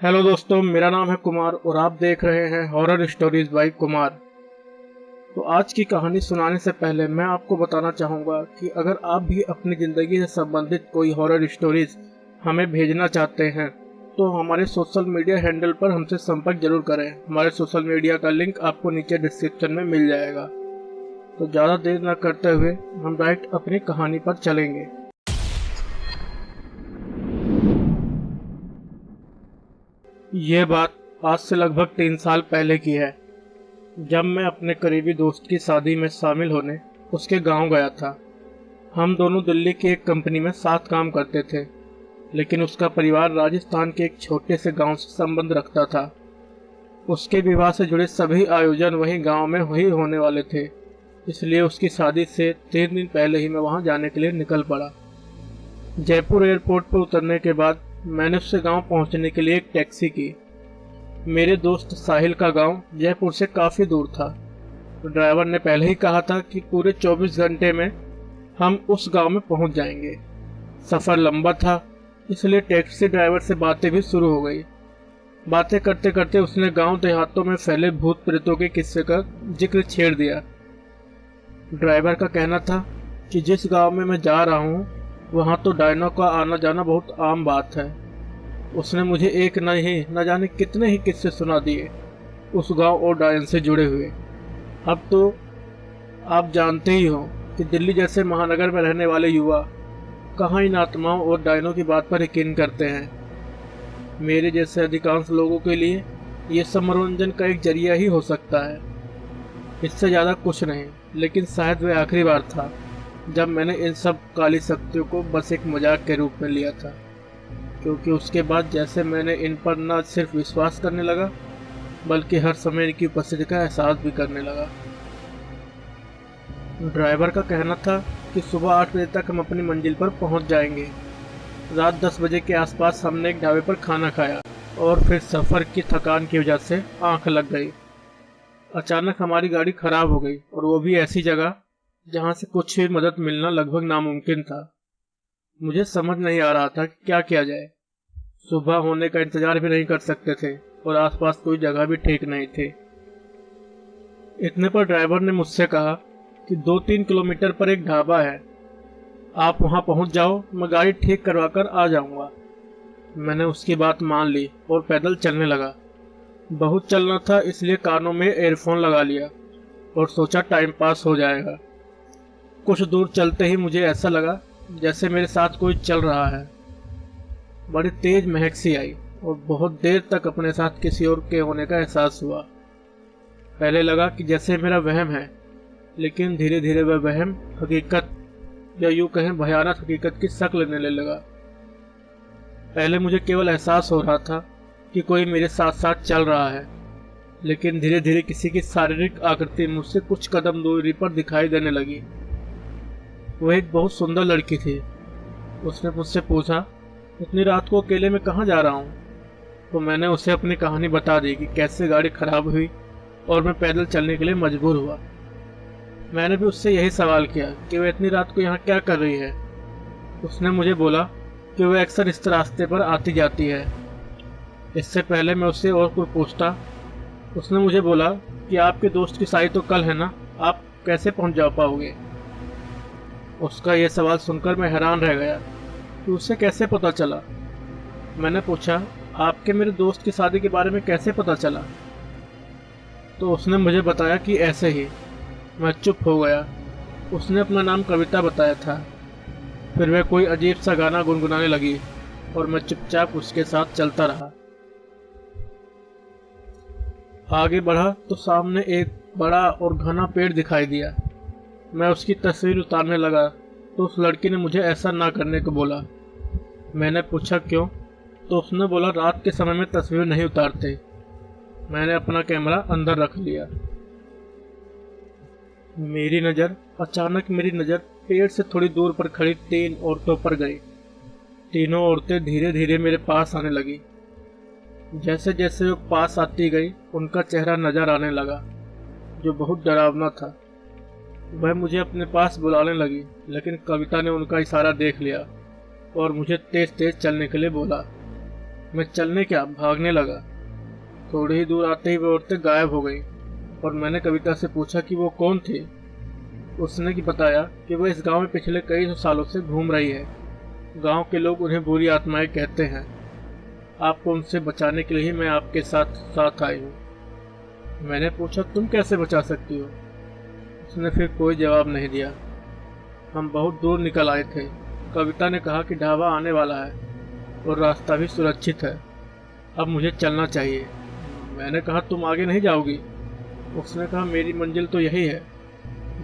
Hello दोस्तों, मेरा नाम है कुमार और आप देख रहे हैं हॉरर स्टोरीज बाय कुमार। तो आज की कहानी सुनाने से पहले मैं आपको बताना चाहूँगा कि अगर आप भी अपनी ज़िंदगी से संबंधित कोई हॉरर स्टोरीज हमें भेजना चाहते हैं तो हमारे सोशल मीडिया हैंडल पर हमसे संपर्क जरूर करें। हमारे सोशल मीडिया का लिंक आपको नीचे डिस्क्रिप्शन में मिल जाएगा। तो ज़्यादा देर न करते हुए हम डायरेक्ट अपनी कहानी पर चलेंगे। ये बात आज से लगभग 3 साल पहले की है, जब मैं अपने करीबी दोस्त की शादी में शामिल होने उसके गांव गया था। हम दोनों दिल्ली की एक कंपनी में साथ काम करते थे, लेकिन उसका परिवार राजस्थान के एक छोटे से गांव से संबंध रखता था। उसके विवाह से जुड़े सभी आयोजन वहीं गांव में ही होने वाले थे, इसलिए उसकी शादी से 3 दिन पहले ही मैं वहां जाने के लिए निकल पड़ा। जयपुर एयरपोर्ट पर उतरने के बाद मैंने उससे गांव पहुंचने के लिए एक टैक्सी की। मेरे दोस्त साहिल का गांव जयपुर से काफ़ी दूर था। तो ड्राइवर ने पहले ही कहा था कि पूरे 24 घंटे में हम उस गांव में पहुंच जाएंगे। सफ़र लंबा था, इसलिए टैक्सी ड्राइवर से बातें भी शुरू हो गई। बातें करते करते उसने गांव देहातों में फैले भूत प्रेतों के किस्से का जिक्र छेड़ दिया। ड्राइवर का कहना था कि जिस गांव में मैं जा रहा हूं वहां तो डायनों का आना जाना बहुत आम बात है। उसने मुझे एक नहीं न जाने कितने ही किस्से सुना दिए उस गांव और डायन से जुड़े हुए। अब तो आप जानते ही हो कि दिल्ली जैसे महानगर में रहने वाले युवा कहाँ इन आत्माओं और डायनों की बात पर यकीन करते हैं। मेरे जैसे अधिकांश लोगों के लिए ये सब मनोरंजन का एक जरिया ही हो सकता है, इससे ज़्यादा कुछ नहीं। लेकिन शायद वह आखिरी बार था जब मैंने इन सब काली शक्तियों को बस एक मजाक के रूप में लिया था, क्योंकि उसके बाद जैसे मैंने इन पर न सिर्फ विश्वास करने लगा बल्कि हर समय इनकी उपस्थिति का एहसास भी करने लगा। ड्राइवर का कहना था कि सुबह 8 बजे तक हम अपनी मंजिल पर पहुंच जाएंगे। रात 10 बजे के आसपास हमने एक ढाबे पर खाना खाया और फिर सफ़र की थकान की वजह से आंख लग गई। अचानक हमारी गाड़ी खराब हो गई, और वो भी ऐसी जगह जहां से कुछ भी मदद मिलना लगभग नामुमकिन था। मुझे समझ नहीं आ रहा था कि क्या किया जाए। सुबह होने का इंतजार भी नहीं कर सकते थे और आसपास कोई जगह भी ठीक नहीं थी। इतने पर ड्राइवर ने मुझसे कहा कि 2-3 किलोमीटर पर एक ढाबा है, आप वहां पहुंच जाओ, मैं गाड़ी ठीक करवा कर आ जाऊंगा। मैंने उसकी बात मान ली और पैदल चलने लगा। बहुत चलना था, इसलिए कानों में एयरफोन लगा लिया और सोचा टाइम पास हो जाएगा। कुछ दूर चलते ही मुझे ऐसा लगा जैसे मेरे साथ कोई चल रहा है। बड़ी तेज महक सी आई और बहुत देर तक अपने साथ किसी और के होने का एहसास हुआ। पहले लगा कि जैसे मेरा वहम है, लेकिन धीरे धीरे वह वहम हकीकत, या यूं कहें भयानक हकीकत की शक्ल लेने लगा। पहले मुझे केवल एहसास हो रहा था कि कोई मेरे साथ साथ चल रहा है, लेकिन धीरे धीरे किसी की शारीरिक आकृति मुझसे कुछ कदम दूरी पर दिखाई देने लगी। वह एक बहुत सुंदर लड़की थी। उसने मुझसे पूछा, इतनी रात को अकेले में कहाँ जा रहा हूँ? तो मैंने उसे अपनी कहानी बता दी कि कैसे गाड़ी खराब हुई और मैं पैदल चलने के लिए मजबूर हुआ। मैंने भी उससे यही सवाल किया कि वह इतनी रात को यहाँ क्या कर रही है। उसने मुझे बोला कि वह अक्सर इस रास्ते पर आती जाती है। इससे पहले मैं उससे और कुछ पूछता, उसने मुझे बोला कि आपके दोस्त की शादी तो कल है ना, आप कैसे पहुँच जा पाओगे? उसका यह सवाल सुनकर मैं हैरान रह गया कि उसे कैसे पता चला। मैंने पूछा, आपके मेरे दोस्त की शादी के बारे में कैसे पता चला? तो उसने मुझे बताया कि ऐसे ही। मैं चुप हो गया। उसने अपना नाम कविता बताया था। फिर वह कोई अजीब सा गाना गुनगुनाने लगी और मैं चुपचाप उसके साथ चलता रहा। आगे बढ़ा तो सामने एक बड़ा और घना पेड़ दिखाई दिया। मैं उसकी तस्वीर उतारने लगा तो उस लड़की ने मुझे ऐसा ना करने को बोला। मैंने पूछा क्यों? तो उसने बोला, रात के समय में तस्वीर नहीं उतारते। मैंने अपना कैमरा अंदर रख लिया। अचानक मेरी नज़र पेड़ से थोड़ी दूर पर खड़ी 3 औरतों पर गई। तीनों औरतें धीरे धीरे मेरे पास आने लगी। जैसे जैसे वो पास आती गई उनका चेहरा नजर आने लगा, जो बहुत डरावना था। वह मुझे अपने पास बुलाने लगी, लेकिन कविता ने उनका इशारा देख लिया और मुझे तेज तेज चलने के लिए बोला। मैं चलने क्या भागने लगा। थोड़ी ही दूर आते ही वो औरतें गायब हो गई और मैंने कविता से पूछा कि वो कौन थी। उसने बताया कि वो इस गांव में पिछले कई सालों से घूम रही है। गांव के लोग उन्हें बुरी आत्माएं कहते हैं। आपको उनसे बचाने के लिए ही मैं आपके साथ आई हूँ। मैंने पूछा तुम कैसे बचा सकती हो। उसने फिर कोई जवाब नहीं दिया। हम बहुत दूर निकल आए थे। कविता ने कहा कि ढाबा आने वाला है और रास्ता भी सुरक्षित है, अब मुझे चलना चाहिए। मैंने कहा तुम आगे नहीं जाओगी। उसने कहा मेरी मंजिल तो यही है।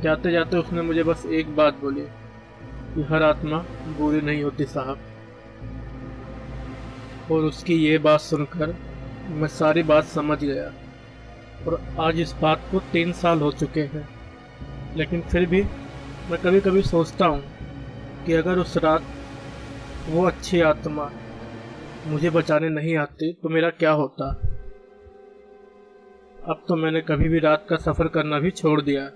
जाते जाते उसने मुझे बस एक बात बोली कि हर आत्मा बुरी नहीं होती साहब। और उसकी ये बात सुनकर मैं सारी बात समझ गया। और आज इस बात को 3 साल हो चुके हैं, लेकिन फिर भी मैं कभी कभी सोचता हूँ कि अगर उस रात वो अच्छी आत्मा मुझे बचाने नहीं आती तो मेरा क्या होता। अब तो मैंने कभी भी रात का सफ़र करना भी छोड़ दिया।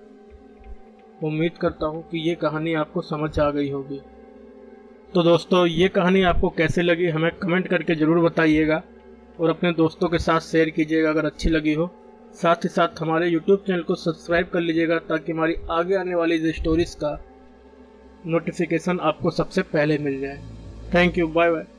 उम्मीद करता हूँ कि ये कहानी आपको समझ आ गई होगी। तो दोस्तों, ये कहानी आपको कैसे लगी हमें कमेंट करके ज़रूर बताइएगा और अपने दोस्तों के साथ शेयर कीजिएगा अगर अच्छी लगी हो। साथ ही साथ हमारे YouTube चैनल को सब्सक्राइब कर लीजिएगा ताकि हमारी आगे आने वाली स्टोरीज़ का नोटिफिकेशन आपको सबसे पहले मिल जाए। Thank you, bye bye.